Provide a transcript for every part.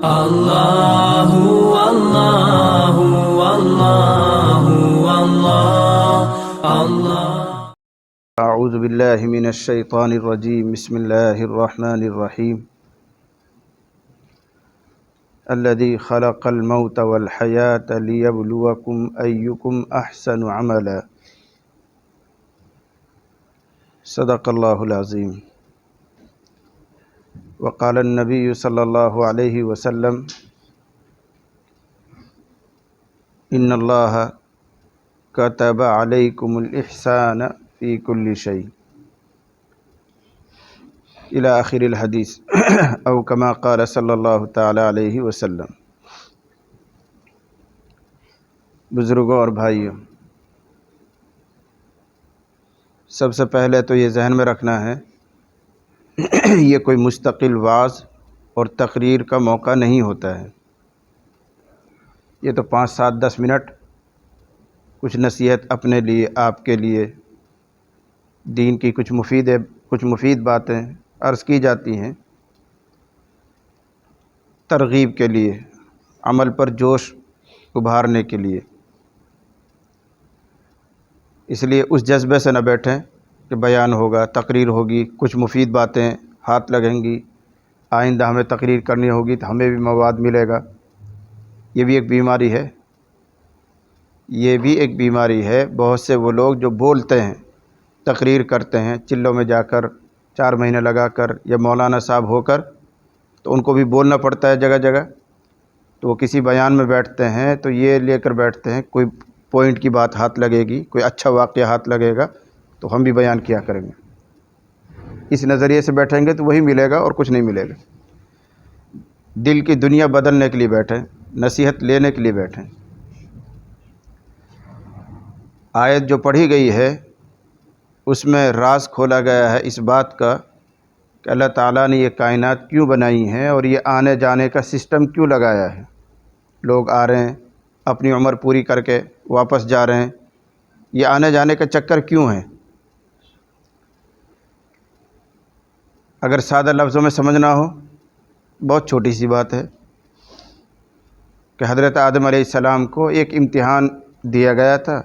اللہ اللہ اللہ اللہ اللہ۔ اعوذ باللہ من الشیطان الرجیم، بسم اللہ الرحمن الرحیم۔ الذی خلق الموت والحیاة لیبلوکم ایکم احسن عملا۔ صدق اللہ العظیم۔ وقال النبی صلی اللہ علیہ وسلم ان اللہ كتب علیکم الاحسان فی کل شیء الی آخر الحدیث او کما قال صلی اللہ تعالی علیہ وسلم۔ بزرگوں اور بھائیوں، سب سے پہلے تو یہ ذہن میں رکھنا ہے یہ کوئی مستقل وعظ اور تقریر کا موقع نہیں ہوتا ہے۔ یہ تو 5 7 10 منٹ کچھ نصیحت اپنے لیے، آپ کے لیے، دین کی کچھ مفید باتیں عرض کی جاتی ہیں، ترغیب کے لیے، عمل پر جوش ابھارنے کے لیے۔ اس لیے اس جذبے سے نہ بیٹھیں کہ بیان ہوگا، تقریر ہوگی، کچھ مفید باتیں ہاتھ لگیں گی، آئندہ ہمیں تقریر کرنی ہوگی تو ہمیں بھی مواد ملے گا۔ یہ بھی ایک بیماری ہے، یہ بھی ایک بیماری ہے۔ بہت سے وہ لوگ جو بولتے ہیں، تقریر کرتے ہیں چلوں میں جا کر 4 مہینے لگا کر، یا مولانا صاحب ہو کر، تو ان کو بھی بولنا پڑتا ہے جگہ جگہ، تو وہ کسی بیان میں بیٹھتے ہیں تو یہ لے کر بیٹھتے ہیں کوئی پوائنٹ کی بات ہاتھ لگے گی، کوئی اچھا واقعہ ہاتھ لگے گا تو ہم بھی بیان کیا کریں گے۔ اس نظریے سے بیٹھیں گے تو وہی ملے گا اور کچھ نہیں ملے گا۔ دل کی دنیا بدلنے کے لیے بیٹھیں، نصیحت لینے کے لیے بیٹھیں۔ آیت جو پڑھی گئی ہے اس میں راز کھولا گیا ہے اس بات کا کہ اللہ تعالیٰ نے یہ کائنات کیوں بنائی ہیں اور یہ آنے جانے کا سسٹم کیوں لگایا ہے۔ لوگ آ رہے ہیں، اپنی عمر پوری کر کے واپس جا رہے ہیں، یہ آنے جانے کا چکر کیوں ہے؟ اگر سادہ لفظوں میں سمجھنا ہو، بہت چھوٹی سی بات ہے کہ حضرت آدم علیہ السلام کو ایک امتحان دیا گیا تھا،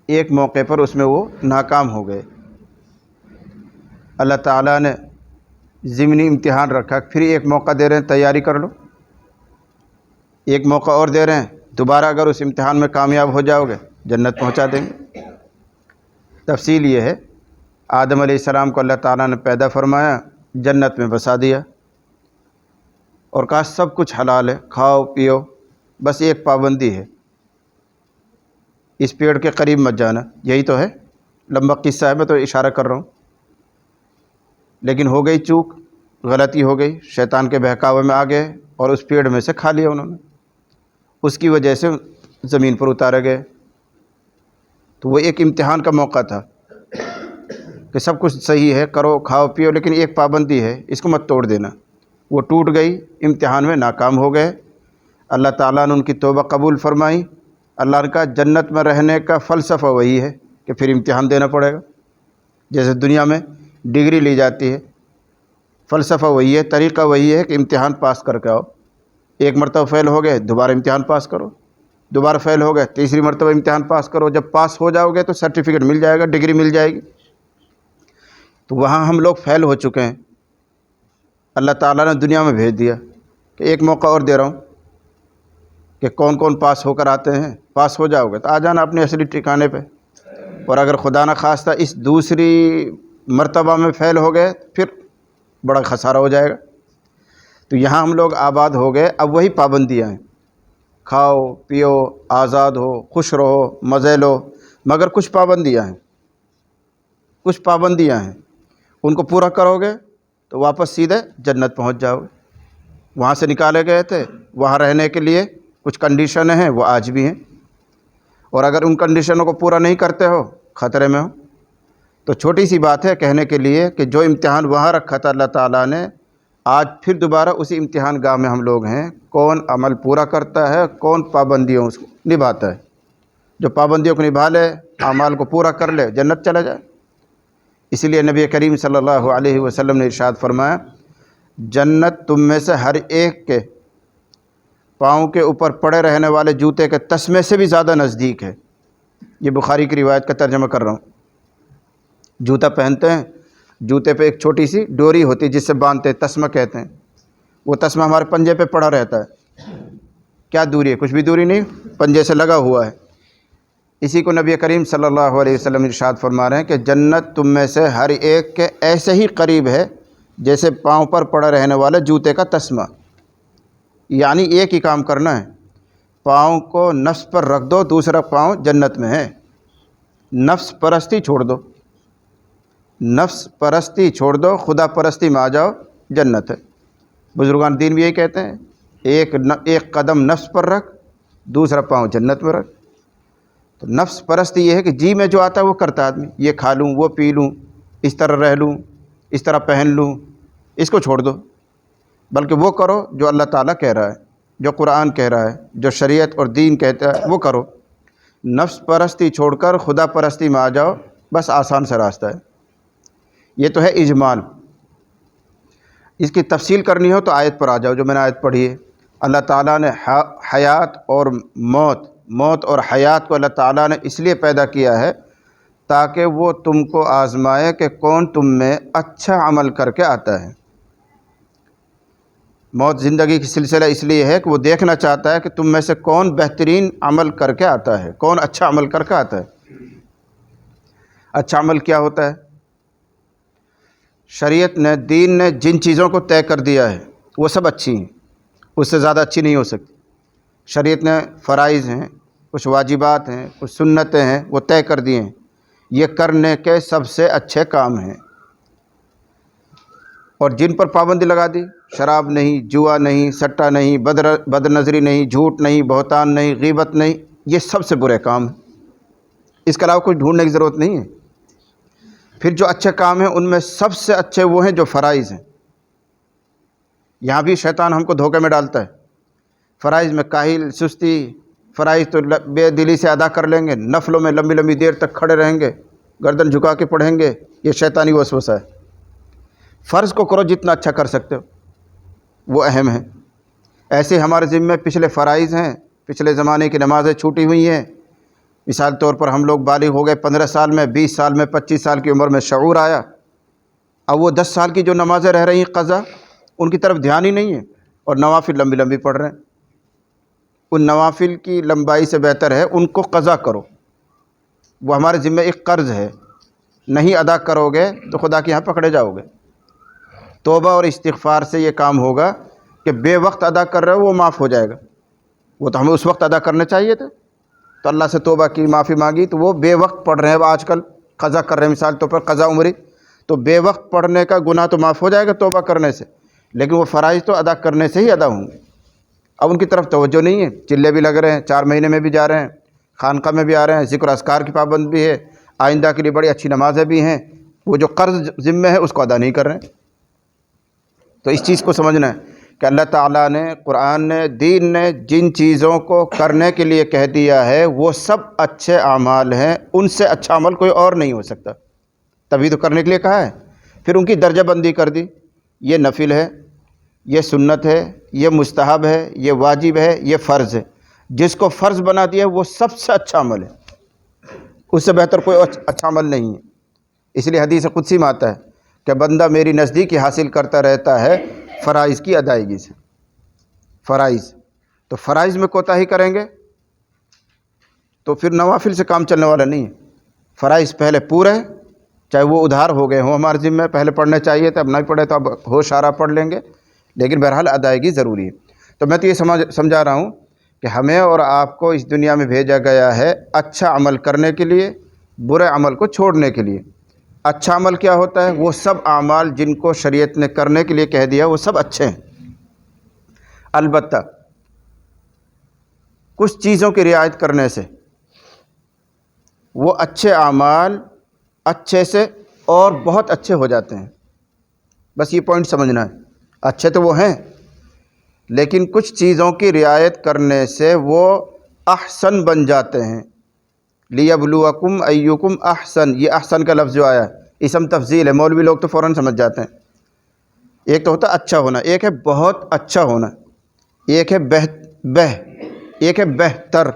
ایک موقع پر اس میں وہ ناکام ہو گئے۔ اللہ تعالیٰ نے ضمنی امتحان رکھا، پھر ایک موقع دے رہے ہیں، تیاری کر لو، ایک موقع اور دے رہے ہیں، دوبارہ اگر اس امتحان میں کامیاب ہو جاؤ گے جنت پہنچا دیں گے۔ تفصیل یہ ہے، آدم علیہ السلام کو اللہ تعالیٰ نے پیدا فرمایا، جنت میں بسا دیا اور کہا سب کچھ حلال ہے، کھاؤ پیو، بس ایک پابندی ہے، اس پیڑ کے قریب مت جانا۔ یہی تو ہے، لمبا قصہ ہے، میں تو اشارہ کر رہا ہوں۔ لیکن ہو گئی چوک، غلطی ہو گئی، شیطان کے بہکاوے میں آ گئے اور اس پیڑ میں سے کھا لیا انہوں نے، اس کی وجہ سے زمین پر اتارے گئے۔ تو وہ ایک امتحان کا موقع تھا کہ سب کچھ صحیح ہے، کرو کھاؤ پیو، لیکن ایک پابندی ہے، اس کو مت توڑ دینا۔ وہ ٹوٹ گئی، امتحان میں ناکام ہو گئے۔ اللہ تعالیٰ نے ان کی توبہ قبول فرمائی۔ اللہ نے کہا جنت میں رہنے کا فلسفہ وہی ہے کہ پھر امتحان دینا پڑے گا، جیسے دنیا میں ڈگری لی جاتی ہے، فلسفہ وہی ہے، طریقہ وہی ہے کہ امتحان پاس کر کے آؤ۔ ایک مرتبہ فیل ہو گئے، دوبارہ امتحان پاس کرو، دوبارہ فیل ہو گئے، تیسری مرتبہ امتحان پاس کرو۔ جب پاس ہو جاؤ گے تو سرٹیفکیٹ مل جائے گا، ڈگری مل جائے گی۔ تو وہاں ہم لوگ فیل ہو چکے ہیں، اللہ تعالیٰ نے دنیا میں بھیج دیا کہ ایک موقع اور دے رہا ہوں کہ کون کون پاس ہو کر آتے ہیں، پاس ہو جاؤ گے تو آ جانا اپنے اصلی ٹھکانے پہ، اور اگر خدا نہ خواستہ اس دوسری مرتبہ میں فیل ہو گئے پھر بڑا خسارہ ہو جائے گا۔ تو یہاں ہم لوگ آباد ہو گئے، اب وہی پابندیاں ہیں، کھاؤ پیو، آزاد ہو، خوش رہو، مزے لو، مگر کچھ پابندیاں ہیں، کچھ پابندیاں ہیں، ان کو پورا کرو گے تو واپس سیدھے جنت پہنچ جاؤ گے۔ وہاں سے نکالے گئے تھے، وہاں رہنے کے لیے کچھ کنڈیشنیں ہیں، وہ آج بھی ہیں، اور اگر ان کنڈیشنوں کو پورا نہیں کرتے ہو خطرے میں ہو۔ تو چھوٹی سی بات ہے کہنے کے لیے کہ جو امتحان وہاں رکھا تھا اللہ تعالیٰ نے، آج پھر دوبارہ اسی امتحان گاہ میں ہم لوگ ہیں۔ کون عمل پورا کرتا ہے، کون پابندیوں کو نبھاتا ہے۔ جو پابندیوں کو نبھا لے، اعمال کو پورا کر لے، جنت چلا جائے۔ اسی لیے نبی کریم صلی اللہ علیہ وسلم نے ارشاد فرمایا، جنت تم میں سے ہر ایک کے پاؤں کے اوپر پڑے رہنے والے جوتے کے تسمے سے بھی زیادہ نزدیک ہے۔ یہ بخاری کی روایت کا ترجمہ کر رہا ہوں۔ جوتا پہنتے ہیں، جوتے پہ ایک چھوٹی سی ڈوری ہوتی ہے جس سے باندھتے ہیں، تسمہ کہتے ہیں۔ وہ تسمہ ہمارے پنجے پہ پڑا رہتا ہے۔ کیا دوری ہے؟ کچھ بھی دوری نہیں، پنجے سے لگا ہوا ہے۔ اسی کو نبی کریم صلی اللہ علیہ وسلم ارشاد فرما رہے ہیں کہ جنت تم میں سے ہر ایک کے ایسے ہی قریب ہے جیسے پاؤں پر پڑا رہنے والا جوتے کا تسمہ۔ یعنی ایک ہی کام کرنا ہے، پاؤں کو نفس پر رکھ دو، دوسرا پاؤں جنت میں ہے۔ نفس پرستی چھوڑ دو، نفس پرستی چھوڑ دو، خدا پرستی میں آ جاؤ، جنت ہے۔ بزرگان دین بھی یہی کہتے ہیں، ایک قدم نفس پر رکھ، دوسرا پاؤں جنت میں رکھ۔ تو نفس پرستی یہ ہے کہ جی میں جو آتا ہے وہ کرتا آدمی، یہ کھا لوں، وہ پی لوں، اس طرح رہ لوں، اس طرح پہن لوں، اس کو چھوڑ دو، بلکہ وہ کرو جو اللہ تعالیٰ کہہ رہا ہے، جو قرآن کہہ رہا ہے، جو شریعت اور دین کہتا ہے وہ کرو۔ نفس پرستی چھوڑ کر خدا پرستی میں آ جاؤ، بس آسان سا راستہ ہے۔ یہ تو ہے اجمال۔ اس کی تفصیل کرنی ہو تو آیت پر آ جاؤ جو میں نے آیت پڑھی ہے۔ اللہ تعالیٰ نے حیات اور موت اور حیات کو اللہ تعالیٰ نے اس لیے پیدا کیا ہے تاکہ وہ تم کو آزمائے کہ کون تم میں اچھا عمل کر کے آتا ہے۔ موت زندگی کی سلسلہ اس لیے ہے کہ وہ دیکھنا چاہتا ہے کہ تم میں سے کون بہترین عمل کر کے آتا ہے، کون اچھا عمل کر کے آتا ہے۔ اچھا عمل کیا ہوتا ہے؟ شریعت نے، دین نے جن چیزوں کو طے کر دیا ہے وہ سب اچھی ہیں، اس سے زیادہ اچھی نہیں ہو سکتی۔ شریعت نے فرائض ہیں، کچھ واجبات ہیں، کچھ سنتیں ہیں، وہ طے کر دیے ہیں، یہ کرنے کے سب سے اچھے کام ہیں۔ اور جن پر پابندی لگا دی، شراب نہیں، جوا نہیں، سٹہ نہیں، بد نظری نہیں، جھوٹ نہیں، بہتان نہیں، غیبت نہیں، یہ سب سے برے کام ہیں۔ اس کے علاوہ کچھ ڈھونڈنے کی ضرورت نہیں ہے۔ پھر جو اچھے کام ہیں ان میں سب سے اچھے وہ ہیں جو فرائض ہیں۔ یہاں بھی شیطان ہم کو دھوکے میں ڈالتا ہے۔ فرائض میں کاہل، سستی، فرائض تو بے دلی سے ادا کر لیں گے، نفلوں میں لمبی لمبی دیر تک کھڑے رہیں گے، گردن جھکا کے پڑھیں گے، یہ شیطانی وسوسہ ہے۔ فرض کو کرو جتنا اچھا کر سکتے ہو، وہ اہم ہے۔ ایسے ہمارے ذمے پچھلے فرائض ہیں، پچھلے زمانے کی نمازیں چھوٹی ہوئی ہیں۔ مثال طور پر ہم لوگ بالغ ہو گئے 15 سال میں، 20 سال میں، 25 سال کی عمر میں شعور آیا، اب وہ 10 سال کی جو نمازیں رہ رہی ہیں قضا، ان کی طرف دھیان ہی نہیں ہے، اور نوافل لمبی لمبی پڑھ رہے ہیں۔ ان نوافل کی لمبائی سے بہتر ہے ان کو قضا کرو، وہ ہمارے ذمہ ایک قرض ہے، نہیں ادا کرو گے تو خدا کے یہاں پکڑے جاؤ گے۔ توبہ اور استغفار سے یہ کام ہوگا کہ بے وقت ادا کر رہے ہو وہ معاف ہو جائے گا، وہ تو ہمیں اس وقت ادا کرنے چاہیے تھے، تو اللہ سے توبہ کی، معافی مانگی، تو وہ بے وقت پڑھ رہے ہیں۔ اب آج کل قضا کر رہے ہیں، مثال طور پر قضا عمری، تو بے وقت پڑھنے کا گناہ تو معاف ہو جائے گا توبہ کرنے سے، لیکن وہ فرائض تو ادا کرنے سے ہی ادا ہوں گے۔ اب ان کی طرف توجہ نہیں ہے، چلے بھی لگ رہے ہیں، 4 مہینے میں بھی جا رہے ہیں، خانقاہ میں بھی آ رہے ہیں، ذکر اذکار کی پابند بھی ہے، آئندہ کے لیے بڑی اچھی نمازیں بھی ہیں، وہ جو قرض ذمہ ہے اس کو ادا نہیں کر رہے ہیں۔ تو اس چیز کو سمجھنا ہے کہ اللہ تعالیٰ نے، قرآن نے، دین نے جن چیزوں کو کرنے کے لیے کہہ دیا ہے وہ سب اچھے اعمال ہیں، ان سے اچھا عمل کوئی اور نہیں ہو سکتا، تبھی تو کرنے کے لیے کہا ہے۔ پھر ان کی درجہ بندی کر دی، یہ نفل ہے، یہ سنت ہے، یہ مستحب ہے، یہ واجب ہے، یہ فرض ہے۔ جس کو فرض بنا دیا وہ سب سے اچھا عمل ہے، اس سے بہتر کوئی اچھا عمل نہیں ہے۔ اس لیے حدیث قدسی میں آتا ہے کہ بندہ میری نزدیکی حاصل کرتا رہتا ہے فرائض کی ادائیگی سے۔ فرائض تو فرائض میں کوتاہی کریں گے تو پھر نوافل سے کام چلنے والا نہیں ہے۔ فرائض پہلے پورے، چاہے وہ ادھار ہو گئے ہوں ہمارے ذمہ، پہلے پڑھنے چاہیے تھے، اب نہیں پڑھے تو اب ہوش آرا پڑھ لیں گے، لیکن بہرحال ادائیگی ضروری ہے۔ تو میں تو یہ سمجھا رہا ہوں کہ ہمیں اور آپ کو اس دنیا میں بھیجا گیا ہے اچھا عمل کرنے کے لیے، برے عمل کو چھوڑنے کے لیے۔ اچھا عمل کیا ہوتا ہے؟ وہ سب اعمال جن کو شریعت نے کرنے کے لیے کہہ دیا وہ سب اچھے ہیں، البتہ کچھ چیزوں کی رعایت کرنے سے وہ اچھے اعمال اچھے سے اور بہت اچھے ہو جاتے ہیں۔ بس یہ پوائنٹ سمجھنا ہے، اچھے تو وہ ہیں لیکن کچھ چیزوں کی رعایت کرنے سے وہ احسن بن جاتے ہیں۔ لیبلوکم ایکم احسن، یہ احسن کا لفظ جو آیا ہے اسم تفضیل ہے، مولوی لوگ تو فوراً سمجھ جاتے ہیں۔ ایک تو ہوتا ہے اچھا ہونا، ایک ہے بہت اچھا ہونا، ایک ہے ایک ہے بہتر،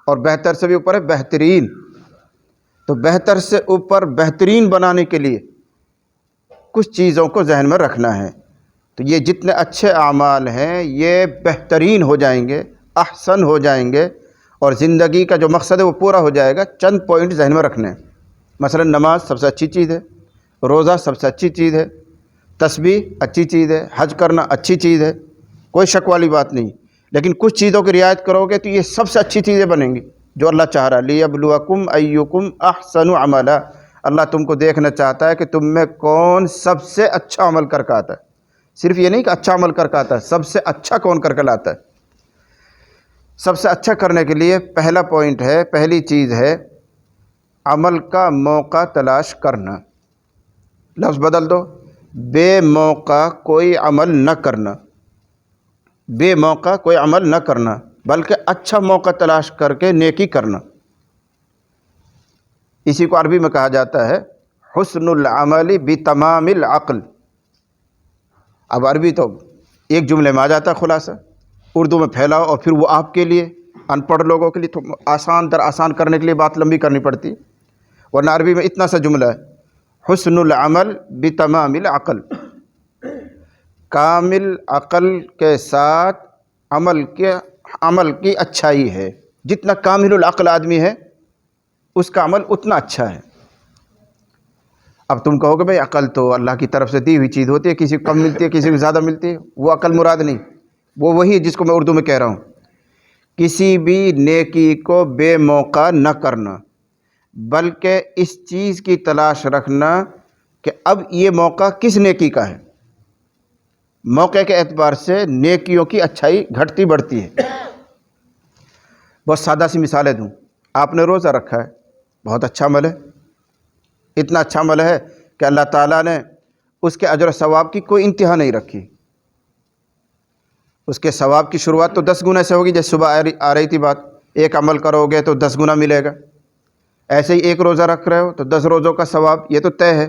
اور بہتر سے بھی اوپر ہے بہترین۔ تو بہتر سے اوپر بہترین بنانے کے لیے کچھ چیزوں کو ذہن میں رکھنا ہے۔ تو یہ جتنے اچھے اعمال ہیں یہ بہترین ہو جائیں گے، احسن ہو جائیں گے، اور زندگی کا جو مقصد ہے وہ پورا ہو جائے گا۔ چند پوائنٹ ذہن میں رکھنے ہیں۔ مثلا نماز سب سے اچھی چیز ہے، روزہ سب سے اچھی چیز ہے، تسبیح اچھی چیز ہے، حج کرنا اچھی چیز ہے، کوئی شک والی بات نہیں۔ لیکن کچھ چیزوں کی رعایت کرو گے تو یہ سب سے اچھی چیزیں بنیں گی جو اللہ چاہ رہا ہے۔ لِيَبْلُوَكُمْ أَيُّكُمْ أَحْسَنُ عَمَلًا، اللہ تم کو دیکھنا چاہتا ہے کہ تم میں کون سب سے اچھا عمل کر کے آتا ہے۔ صرف یہ نہیں کہ اچھا عمل کر کے آتا ہے، سب سے اچھا کون کر کے لاتا ہے۔ سب سے اچھا کرنے کے لیے پہلا پوائنٹ ہے، پہلی چیز ہے عمل کا موقع تلاش کرنا۔ لفظ بدل دو، بے موقع کوئی عمل نہ کرنا، بے موقع کوئی عمل نہ کرنا، بلکہ اچھا موقع تلاش کر کے نیکی کرنا۔ اسی کو عربی میں کہا جاتا ہے حسن العمل بتمام العقل۔ اب عربی تو ایک جملے میں آ جاتا ہے خلاصہ، اردو میں پھیلاؤ اور پھر وہ آپ کے لیے ان پڑھ لوگوں کے لیے تو آسان در آسان کرنے کے لیے بات لمبی کرنی پڑتی، ورنہ عربی میں اتنا سا جملہ ہے، حسن العمل بتمام العقل، کامل عقل کے ساتھ عمل کی اچھائی ہے۔ جتنا کامل العقل آدمی ہے اس کا عمل اتنا اچھا ہے۔ اب تم کہو گے بھائی عقل تو اللہ کی طرف سے دی ہوئی چیز ہوتی ہے، کسی کو کم ملتی ہے کسی کو زیادہ ملتی ہے، وہ عقل مراد نہیں، وہ وہی ہے جس کو میں اردو میں کہہ رہا ہوں، کسی بھی نیکی کو بے موقع نہ کرنا، بلکہ اس چیز کی تلاش رکھنا کہ اب یہ موقع کس نیکی کا ہے۔ موقع کے اعتبار سے نیکیوں کی اچھائی گھٹتی بڑھتی ہے۔ بہت سادہ سی مثالیں دوں، آپ نے روزہ رکھا ہے، بہت اچھا عمل ہے، اتنا اچھا عمل ہے کہ اللہ تعالیٰ نے اس کے اجر و ثواب کی کوئی انتہا نہیں رکھی۔ اس کے ثواب کی شروعات تو 10 گنا سے ہوگی، جیسے صبح آ رہی تھی بات، ایک عمل کرو گے تو 10 گنا ملے گا۔ ایسے ہی ایک روزہ رکھ رہے ہو تو 10 روزوں کا ثواب، یہ تو طے ہے،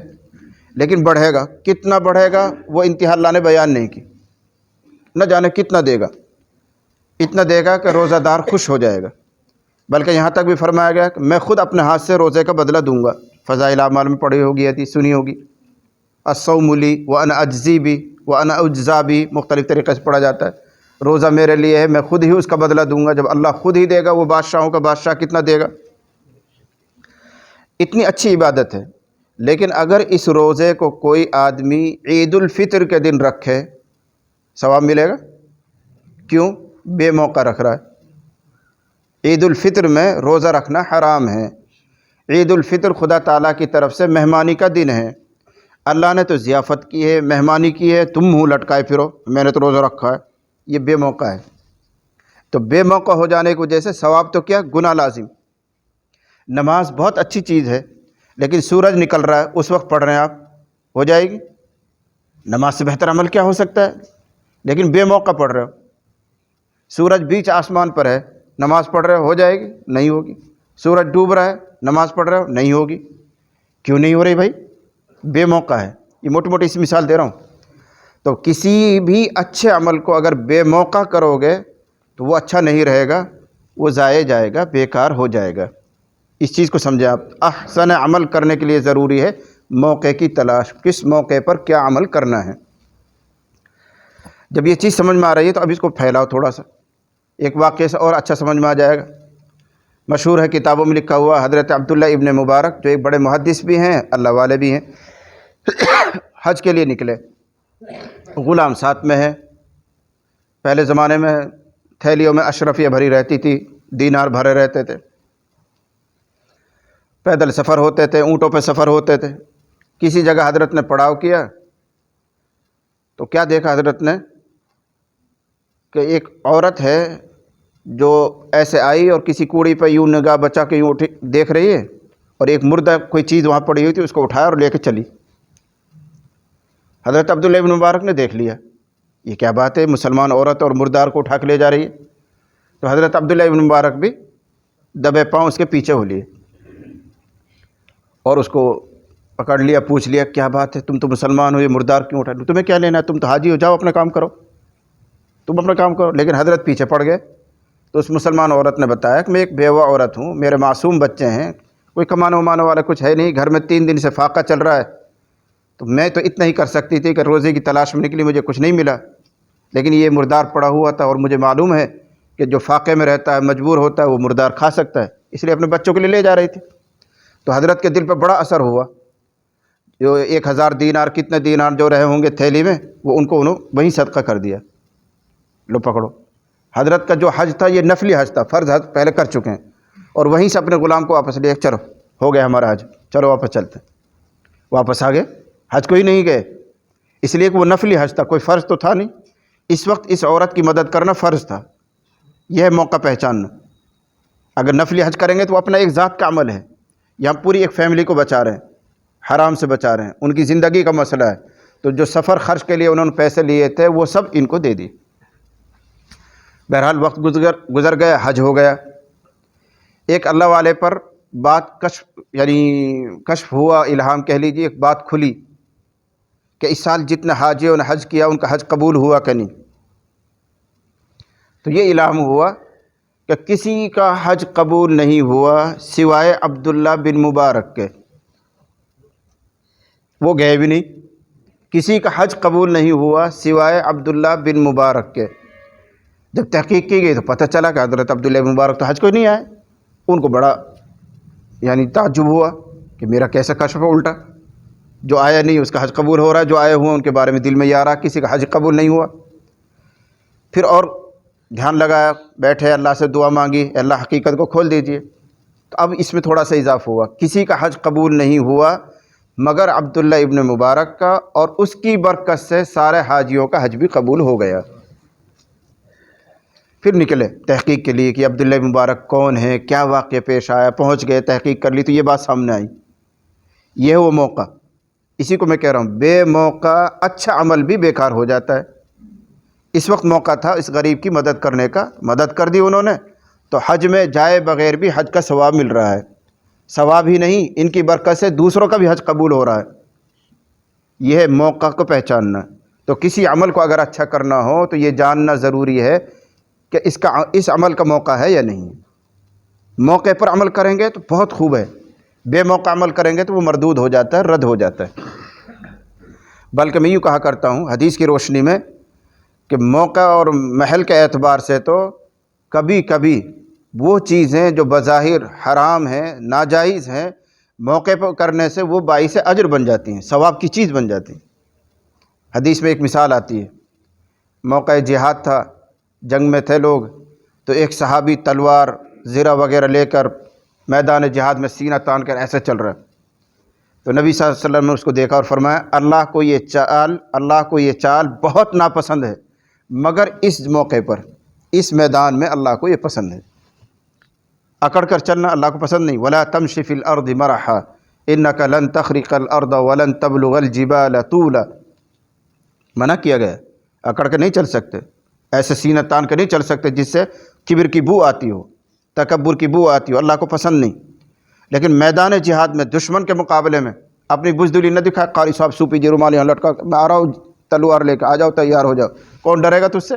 لیکن بڑھے گا، کتنا بڑھے گا وہ انتہا اللہ نے بیان نہیں کی، نہ جانے کتنا دے گا، اتنا دے گا کہ روزہ دار خوش ہو جائے گا۔ بلکہ یہاں تک بھی فرمایا گیا کہ میں خود اپنے ہاتھ سے روزے کا بدلہ دوں گا۔ فضائل اعمال میں پڑھی ہوگی حدیث، سنی ہوگی، الصوم لی وانا اجزی بھی وانا اجزا بھی، مختلف طریقے سے پڑھا جاتا ہے۔ روزہ میرے لیے ہے، میں خود ہی اس کا بدلہ دوں گا۔ جب اللہ خود ہی دے گا، وہ بادشاہوں کا بادشاہ کتنا دے گا۔ اتنی اچھی عبادت ہے، لیکن اگر اس روزے کو کوئی آدمی عید الفطر کے دن رکھے، ثواب ملے گا؟ کیوں؟ بے موقع رکھ رہا ہے۔ عید الفطر میں روزہ رکھنا حرام ہے۔ عید الفطر خدا تعالیٰ کی طرف سے مہمانی کا دن ہے، اللہ نے تو ضیافت کی ہے، مہمانی کی ہے، تم منہ لٹکائے پھرو میں نے تو روزہ رکھا ہے، یہ بے موقع ہے۔ تو بے موقع ہو جانے کی وجہ سے ثواب تو کیا، گناہ لازم۔ نماز بہت اچھی چیز ہے، لیکن سورج نکل رہا ہے اس وقت پڑھ رہے ہیں آپ، ہو جائے گی؟ نماز سے بہتر عمل کیا ہو سکتا ہے؟ لیکن بے موقع پڑھ رہے ہو، سورج بیچ آسمان پر ہے، نماز پڑھ رہے ہو، ہو جائے گی؟ نہیں ہوگی۔ سورج ڈوب رہا ہے، نماز پڑھ رہے ہو، نہیں ہوگی۔ کیوں نہیں ہو رہی بھائی؟ بے موقع ہے۔ یہ موٹی موٹی سی مثال دے رہا ہوں۔ تو کسی بھی اچھے عمل کو اگر بے موقع کرو گے تو وہ اچھا نہیں رہے گا، وہ ضائع جائے گا، بیکار ہو جائے گا۔ اس چیز کو سمجھیں آپ۔ احسن عمل کرنے کے لیے ضروری ہے موقع کی تلاش، کس موقع پر کیا عمل کرنا ہے۔ جب یہ چیز سمجھ میں آ رہی ہے تو اب اس کو پھیلاؤ تھوڑا سا، ایک واقعے سے اور اچھا سمجھ میں آ جائے گا۔ مشہور ہے، کتابوں میں لکھا ہوا، حضرت عبداللہ ابن مبارک جو ایک بڑے محدث بھی ہیں، اللہ والے بھی ہیں، حج کے لیے نکلے، غلام ساتھ میں ہے۔ پہلے زمانے میں تھیلیوں میں اشرفیہ بھری رہتی تھی، دینار بھرے رہتے تھے، پیدل سفر ہوتے تھے، اونٹوں پہ سفر ہوتے تھے۔ کسی جگہ حضرت نے پڑاؤ کیا تو کیا دیکھا حضرت نے کہ ایک عورت ہے جو ایسے آئی اور کسی کوڑی پہ یوں نگاہ بچا کے یوں دیکھ رہی ہے، اور ایک مردہ کوئی چیز وہاں پڑی ہوئی تھی، اس کو اٹھایا اور لے کے چلی۔ حضرت عبداللہ ابن مبارک نے دیکھ لیا، یہ کیا بات ہے، مسلمان عورت اور مردار کو اٹھا کے لے جا رہی ہے۔ تو حضرت عبداللہ ابن مبارک بھی دبے پاؤں اس کے پیچھے ہو لیے اور اس کو پکڑ لیا, پوچھ لیا کیا بات ہے, تم تو مسلمان ہو, یہ مردار کیوں اٹھا, تمہیں کیا لینا ہے, تم تو حاجی ہو, جاؤ اپنا کام کرو, تم اپنا کام کرو. لیکن حضرت پیچھے پڑ گئے. تو اس مسلمان عورت نے بتایا کہ میں ایک بیوہ عورت ہوں, میرے معصوم بچے ہیں, کوئی کمانے ومانے والا کچھ ہے نہیں, گھر میں 3 دن سے فاقہ چل رہا ہے, تو میں تو اتنا ہی کر سکتی تھی کہ روزے کی تلاش میں نکلی, مجھے کچھ نہیں ملا, لیکن یہ مردار پڑا ہوا تھا اور مجھے معلوم ہے کہ جو فاقے میں رہتا ہے, مجبور ہوتا ہے, وہ مردار کھا سکتا ہے, اس لیے اپنے بچوں کے لیے لے جا رہی تھی. تو حضرت کے دل پہ بڑا اثر ہوا. جو 1000 دینار کتنے دینار جو رہے ہوں گے تھیلی میں, وہ انہوں وہیں صدقہ کر دیا. لو پکڑو. حضرت کا جو حج تھا یہ نفلی حج تھا, فرض حج پہلے کر چکے ہیں, اور وہیں سے اپنے غلام کو واپس لے, چلو ہو گیا ہمارا حج, چلو واپس چلتے ہیں. واپس آ گئے, حج کو ہی نہیں گئے, اس لیے کہ وہ نفلی حج تھا, کوئی فرض تو تھا نہیں. اس وقت اس عورت کی مدد کرنا فرض تھا. یہ ہے موقع پہچاننا. اگر نفلی حج کریں گے تو وہ اپنا ایک ذات کا عمل ہے, یہاں پوری ایک فیملی کو بچا رہے ہیں, حرام سے بچا رہے ہیں, ان کی زندگی کا مسئلہ ہے. تو جو سفر خرچ کے لیے انہوں نے پیسے لیے تھے وہ سب ان کو دے دیے. بہرحال وقت گزر گیا, حج ہو گیا. ایک اللہ والے پر بات کشف ہوا, الہام کہہ لیجیے, ایک بات کھلی کہ اس سال جتنے حاجیوں نے حج کیا ان کا حج قبول ہوا کہ نہیں. تو یہ الہام ہوا کہ کسی کا حج قبول نہیں ہوا سوائے عبداللہ بن مبارک کے. وہ گئے بھی نہیں. کسی کا حج قبول نہیں ہوا سوائے عبداللہ بن مبارک کے. جب تحقیق کی گئی تو پتہ چلا کہ حضرت عبداللہ بن مبارک تو حج کو نہیں آئے. ان کو بڑا تعجب ہوا کہ میرا کیسا کشف الٹا, جو آیا نہیں اس کا حج قبول ہو رہا ہے, جو آئے ہوئے ان کے بارے میں دل میں یہ آ رہا کسی کا حج قبول نہیں ہوا. پھر اور دھیان لگایا, بیٹھے اللہ سے دعا مانگی, اللہ حقیقت کو کھول دیجئے. تو اب اس میں تھوڑا سا اضافہ ہوا, کسی کا حج قبول نہیں ہوا مگر عبداللہ ابن مبارک کا, اور اس کی برکت سے سارے حاجیوں کا حج بھی قبول ہو گیا. پھر نکلے تحقیق کے لیے کہ عبداللہ ابن مبارک کون ہے, کیا واقعہ پیش آیا, پہنچ گئے, تحقیق کر لی تو یہ بات سامنے آئی. یہ ہے وہ موقع. اسی کو میں کہہ رہا ہوں, بے موقع اچھا عمل بھی بیکار ہو جاتا ہے. اس وقت موقع تھا اس غریب کی مدد کرنے کا, مدد کر دی انہوں نے, تو حج میں جائے بغیر بھی حج کا ثواب مل رہا ہے. ثواب ہی نہیں, ان کی برکت سے دوسروں کا بھی حج قبول ہو رہا ہے. یہ ہے موقع کو پہچاننا. تو کسی عمل کو اگر اچھا کرنا ہو تو یہ جاننا ضروری ہے کہ اس عمل کا موقع ہے یا نہیں. موقع پر عمل کریں گے تو بہت خوب ہے, بے موقع عمل کریں گے تو وہ مردود ہو جاتا ہے, رد ہو جاتا ہے. بلکہ میں یوں کہا کرتا ہوں حدیث کی روشنی میں کہ موقع اور محل کے اعتبار سے تو کبھی کبھی وہ چیزیں جو بظاہر حرام ہیں, ناجائز ہیں, موقع پر کرنے سے وہ باعث اجر بن جاتی ہیں, ثواب کی چیز بن جاتی ہیں. حدیث میں ایک مثال آتی ہے, موقع جہاد تھا, جنگ میں تھے لوگ, تو ایک صحابی تلوار زرہ وغیرہ لے کر میدان جہاد میں سینہ تان کر ایسے چل رہا ہے. تو نبی صلی اللہ علیہ وسلم نے اس کو دیکھا اور فرمایا, اللہ کو یہ چال بہت ناپسند ہے, مگر اس موقع پر, اس میدان میں اللہ کو یہ پسند ہے. اکڑ کر چلنا اللہ کو پسند نہیں. وَلَا تَمْشِ فِي الْأَرْضِ مَرَحًا إِنَّكَ لَن تَخْرِقَ الْأَرْضَ وَلَن تَبْلُغَ الْجِبَالَ طُولًا. منع کیا گیا, اکڑ کے نہیں چل سکتے, ایسے سینہ تان کے نہیں چل سکتے جس سے کبر کی بو آتی ہو, تکبر کی بو آتی ہو, اللہ کو پسند نہیں. لیکن میدان جہاد میں دشمن کے مقابلے میں اپنی بزدلی نہ دکھائے, قاری صاحب سوپی جی رومال یہاں لٹکا, میں آ رہا ہوں تلوار لے کے, آ جاؤ تیار ہو جاؤ. کون ڈرے گا تجھ سے؟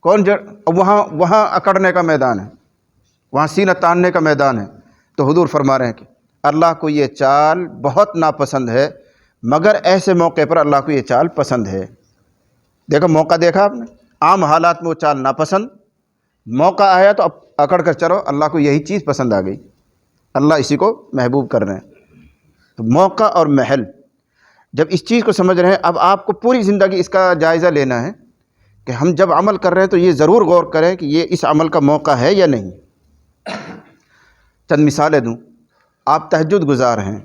وہاں اکڑنے کا میدان ہے, وہاں سینہ تاننے کا میدان ہے. تو حضور فرما رہے ہیں کہ اللہ کو یہ چال بہت ناپسند ہے, مگر ایسے موقع پر اللہ کو یہ چال پسند ہے. دیکھو موقع دیکھا آپ نے, عام حالات میں وہ چال ناپسند, موقع آیا تو اب اکڑ کر چلو, اللہ کو یہی چیز پسند آ گئی, اللہ اسی کو محبوب کر رہے ہیں. تو موقع اور محل جب اس چیز کو سمجھ رہے ہیں, اب آپ کو پوری زندگی اس کا جائزہ لینا ہے کہ ہم جب عمل کر رہے ہیں تو یہ ضرور غور کریں کہ یہ اس عمل کا موقع ہے یا نہیں. چند مثالیں دوں. آپ تہجد گزار ہیں,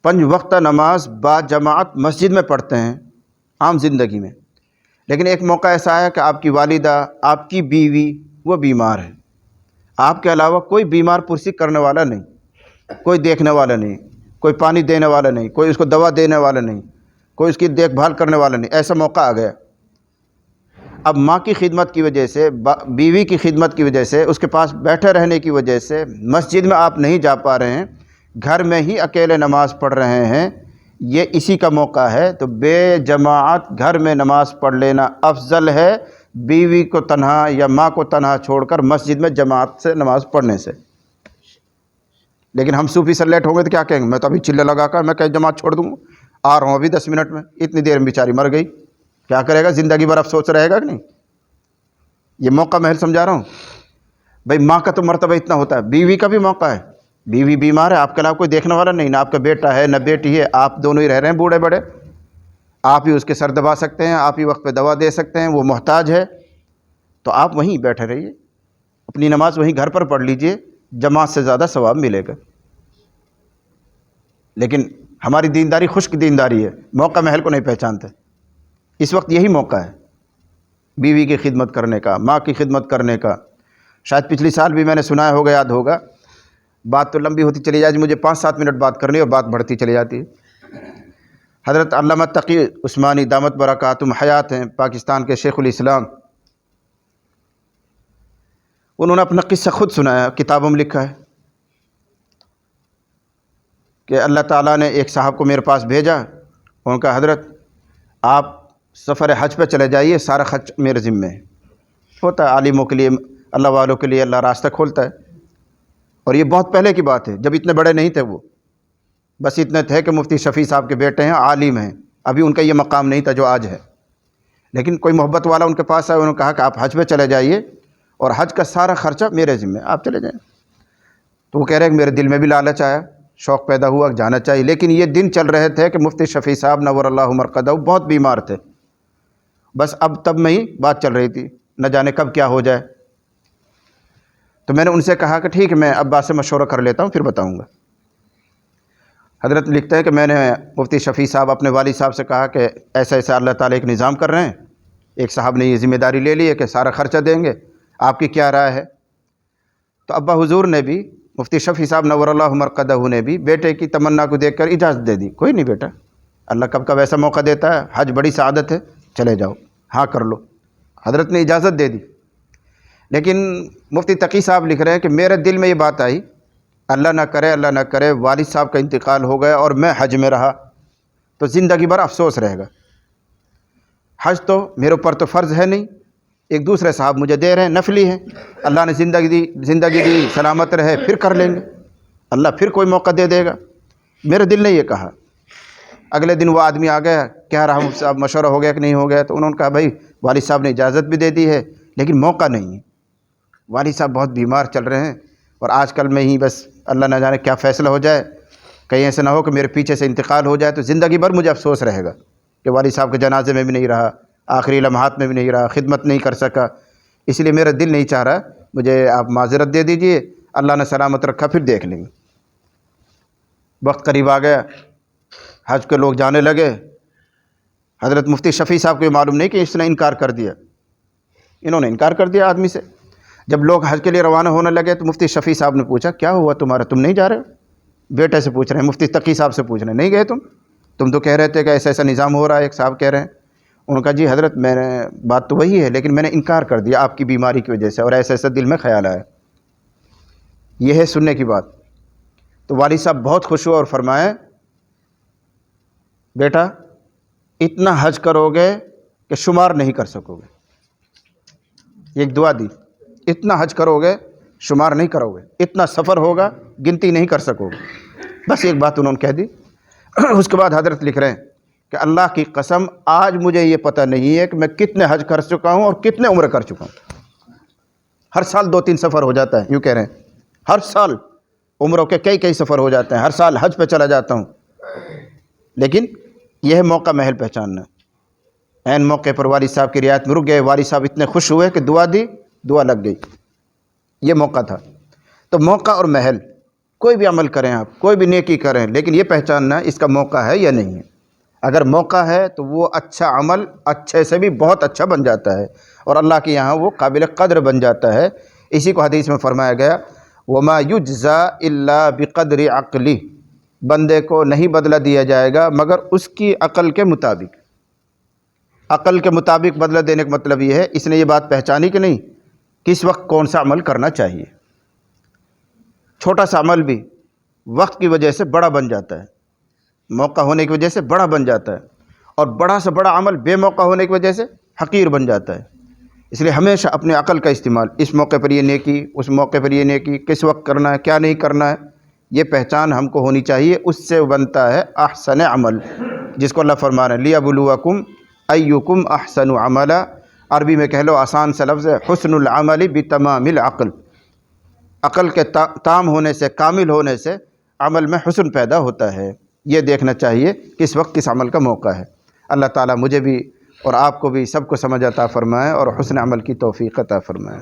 5 وقتہ نماز با جماعت مسجد میں پڑھتے ہیں عام زندگی میں, لیکن ایک موقع ایسا آیا کہ آپ کی والدہ, آپ کی بیوی وہ بیمار ہے, آپ کے علاوہ کوئی بیمار پرسی کرنے والا نہیں, کوئی دیکھنے والا نہیں, کوئی پانی دینے والا نہیں, کوئی اس کو دوا دینے والا نہیں, کوئی اس کی دیکھ بھال کرنے والا نہیں. ایسا موقع آ گیا. اب ماں کی خدمت کی وجہ سے, بیوی کی خدمت کی وجہ سے, اس کے پاس بیٹھے رہنے کی وجہ سے مسجد میں آپ نہیں جا پا رہے ہیں, گھر میں ہی اکیلے نماز پڑھ رہے ہیں، یہ اسی کا موقع ہے، تو بے جماعت گھر میں نماز پڑھ لینا افضل ہے بیوی کو تنہا یا ماں کو تنہا چھوڑ کر مسجد میں جماعت سے نماز پڑھنے سے۔ لیکن ہم صوفی سے لیٹ ہوں گے تو کیا کہیں گے؟ میں تو ابھی چلے لگا کر میں کہیں جماعت چھوڑ دوں گا، آ رہا ہوں ابھی 10 منٹ میں، اتنی دیر میں بیچاری مر گئی، کیا کرے گا؟ زندگی بھر افسوس رہے گا کہ نہیں؟ یہ موقع محل سمجھا رہا ہوں بھائی۔ ماں کا تو مرتبہ اتنا ہوتا ہے، بیوی کا بھی موقع ہے، بیوی بیمار ہے، آپ کے علاوہ کوئی دیکھنے والا نہیں، نہ آپ کا بیٹا ہے نہ بیٹی ہے، آپ دونوں ہی رہ رہے ہیں بوڑھے بڑے، آپ ہی اس کے سر دبا سکتے ہیں، آپ ہی وقت پہ دوا دے سکتے ہیں، وہ محتاج ہے، تو آپ وہیں بیٹھے رہیے، اپنی نماز وہیں گھر پر پڑھ لیجئے، جماعت سے زیادہ ثواب ملے گا۔ لیکن ہماری دینداری خشک دینداری ہے، موقع محل کو نہیں پہچانتے۔ اس وقت یہی موقع ہے بیوی کی خدمت کرنے کا، ماں کی خدمت کرنے کا۔ شاید پچھلی سال بھی میں نے سنایا ہوگا، یاد ہوگا، بات تو لمبی ہوتی چلی جائے، مجھے 5-7 منٹ بات کرنی اور بات بڑھتی چلی جاتی ہے۔ حضرت علامہ تقی عثمانی دامت برکاتہم حیات ہیں، پاکستان کے شیخ الاسلام، انہوں نے اپنا قصہ خود سنایا، کتابوں میں لکھا ہے کہ اللہ تعالیٰ نے ایک صاحب کو میرے پاس بھیجا، ان کا حضرت آپ سفر حج پہ چلے جائیے، سارا خرچ میرے ذمے ہے۔ ہوتا ہے عالموں کے لیے، اللہ والوں کے لیے اللہ راستہ کھولتا ہے، اور یہ بہت پہلے کی بات ہے، جب اتنے بڑے نہیں تھے، وہ بس اتنے تھے کہ مفتی شفیع صاحب کے بیٹے ہیں، عالم ہیں، ابھی ان کا یہ مقام نہیں تھا جو آج ہے۔ لیکن کوئی محبت والا ان کے پاس آیا، انہوں نے کہا کہ آپ حج پہ چلے جائیے اور حج کا سارا خرچہ میرے ذمے، آپ چلے جائیں۔ تو وہ کہہ رہے ہیں کہ میرے دل میں بھی لالچ آیا، شوق پیدا ہوا کہ جانا چاہیے، لیکن یہ دن چل رہے تھے کہ مفتی شفیع صاحب نور اللہ مرقدہ بہت بیمار تھے، بس اب تب میں ہی بات چل رہی تھی، نہ جانے کب کیا ہو جائے۔ تو میں نے ان سے کہا کہ ٹھیک ہے، میں ابا سے مشورہ کر لیتا ہوں، پھر بتاؤں گا۔ حضرت لکھتے ہیں کہ میں نے مفتی شفیع صاحب اپنے والد صاحب سے کہا کہ ایسا ایسا اللہ تعالیٰ ایک نظام کر رہے ہیں، ایک صاحب نے یہ ذمہ داری لے لی ہے کہ سارا خرچہ دیں گے، آپ کی کیا رائے ہے؟ تو ابا حضور نے بھی، مفتی شفیع صاحب نور اللہ مرقدہ نے بھی بیٹے کی تمنا کو دیکھ کر اجازت دے دی، کوئی نہیں بیٹا، اللہ کب کب ایسا موقع دیتا ہے، حج بڑی سعادت ہے، چلے جاؤ، ہاں کر لو۔ حضرت نے اجازت دے دی۔ لیکن مفتی تقی صاحب لکھ رہے ہیں کہ میرے دل میں یہ بات آئی، اللہ نہ کرے والد صاحب کا انتقال ہو گیا اور میں حج میں رہا تو زندگی بھر افسوس رہے گا۔ حج تو میرے اوپر تو فرض ہے نہیں، ایک دوسرے صاحب مجھے دے رہے ہیں، نفلی ہیں، اللہ نے زندگی دی، سلامت رہے، پھر کر لیں گے، اللہ پھر کوئی موقع دے دے گا۔ میرے دل نے یہ کہا۔ اگلے دن وہ آدمی آ گیا، کیا رہا صاحب مشورہ ہو گیا کہ نہیں ہو گیا؟ تو انہوں نے کہا بھائی والد صاحب نے اجازت بھی دے دی ہے لیکن موقع نہیں ہے، والد صاحب بہت بیمار چل رہے ہیں، اور آج کل میں ہی بس اللہ نہ جانے کیا فیصلہ ہو جائے، کہیں ایسا نہ ہو کہ میرے پیچھے سے انتقال ہو جائے تو زندگی بھر مجھے افسوس رہے گا کہ والد صاحب کے جنازے میں بھی نہیں رہا، آخری لمحات میں بھی نہیں رہا، خدمت نہیں کر سکا، اس لیے میرا دل نہیں چاہ رہا، مجھے آپ معذرت دے دیجئے، اللہ نے سلامت رکھا پھر دیکھ لیں گے۔ وقت قریب آ گیا، حج کے لوگ جانے لگے۔ حضرت مفتی شفیع صاحب کو یہ معلوم نہیں کہ اس نے انکار کر دیا، انہوں نے انکار کر دیا آدمی سے۔ جب لوگ حج کے لیے روانہ ہونے لگے تو مفتی شفیع صاحب نے پوچھا کیا ہوا تمہارا، تم نہیں جا رہے؟ بیٹے سے پوچھ رہے ہیں، مفتی تقی صاحب سے پوچھ رہے ہیں، نہیں گئے تم تو کہہ رہے تھے کہ ایسا ایسا نظام ہو رہا ہے، ایک صاحب کہہ رہے ہیں۔ انہوں نے کہا جی حضرت میں نے بات تو وہی ہے لیکن میں نے انکار کر دیا آپ کی بیماری کی وجہ سے، اور ایسا ایسا دل میں خیال آیا۔ یہ ہے سننے کی بات۔ تو والد صاحب بہت خوش ہوئے اور فرمائے بیٹا اتنا حج کرو گے کہ شمار نہیں کر سکو گے، ایک دعا دی، اتنا حج کرو گے شمار نہیں کرو گے، اتنا سفر ہوگا گنتی نہیں کر سکو گے، بس ایک بات انہوں نے کہہ دی۔ اس کے بعد حضرت لکھ رہے ہیں کہ اللہ کی قسم آج مجھے یہ پتہ نہیں ہے کہ میں کتنے حج کر چکا ہوں اور کتنے عمرے کر چکا ہوں۔ ہر سال 2-3 سفر ہو جاتا ہے، یوں کہہ رہے ہیں ہر سال عمروں کے کئی سفر ہو جاتے ہیں، ہر سال حج پہ چلا جاتا ہوں، لیکن یہ ہے موقع محل پہچاننا۔ عین موقع پر والد صاحب کی رعایت میں رک گئے، والد صاحب اتنے خوش ہوئے کہ دعا دی، دعا لگ گئی، یہ موقع تھا۔ تو موقع اور محل، کوئی بھی عمل کریں آپ، کوئی بھی نیکی کریں، لیکن یہ پہچاننا ہے اس کا موقع ہے یا نہیں ہے۔ اگر موقع ہے تو وہ اچھا عمل اچھے سے بھی بہت اچھا بن جاتا ہے اور اللہ کے یہاں وہ قابل قدر بن جاتا ہے۔ اسی کو حدیث میں فرمایا گیا وَمَا يُجْزَى إِلَّا بِقَدْرِ عَقْلِهِ، بندے کو نہیں بدلہ دیا جائے گا مگر اس کی عقل کے مطابق۔ عقل کے مطابق بدلہ دینے کا مطلب یہ ہے اس نے یہ بات پہچانی کہ نہیں کس وقت کون سا عمل کرنا چاہیے۔ چھوٹا سا عمل بھی وقت کی وجہ سے بڑا بن جاتا ہے، موقع ہونے کی وجہ سے بڑا بن جاتا ہے، اور بڑا سے بڑا عمل بے موقع ہونے کی وجہ سے حقیر بن جاتا ہے۔ اس لیے ہمیشہ اپنے عقل کا استعمال، اس موقع پر یہ نیکی، اس موقع پر یہ نیکی، کس وقت کرنا ہے، کیا نہیں کرنا ہے، یہ پہچان ہم کو ہونی چاہیے۔ اس سے بنتا ہے احسن عمل، جس کو اللہ فرما رہے ہیں لیبلوکم ایکم احسن عملا۔ عربی میں کہہ لو آسان سا لفظ ہے، حسن العمل بتمام العقل۔ عقل کے تام ہونے سے، کامل ہونے سے عمل میں حسن پیدا ہوتا ہے۔ یہ دیکھنا چاہیے کس وقت کس عمل کا موقع ہے۔ اللہ تعالیٰ مجھے بھی اور آپ کو بھی سب کو سمجھ عطا فرمائے اور حسن عمل کی توفیق عطا فرمائے۔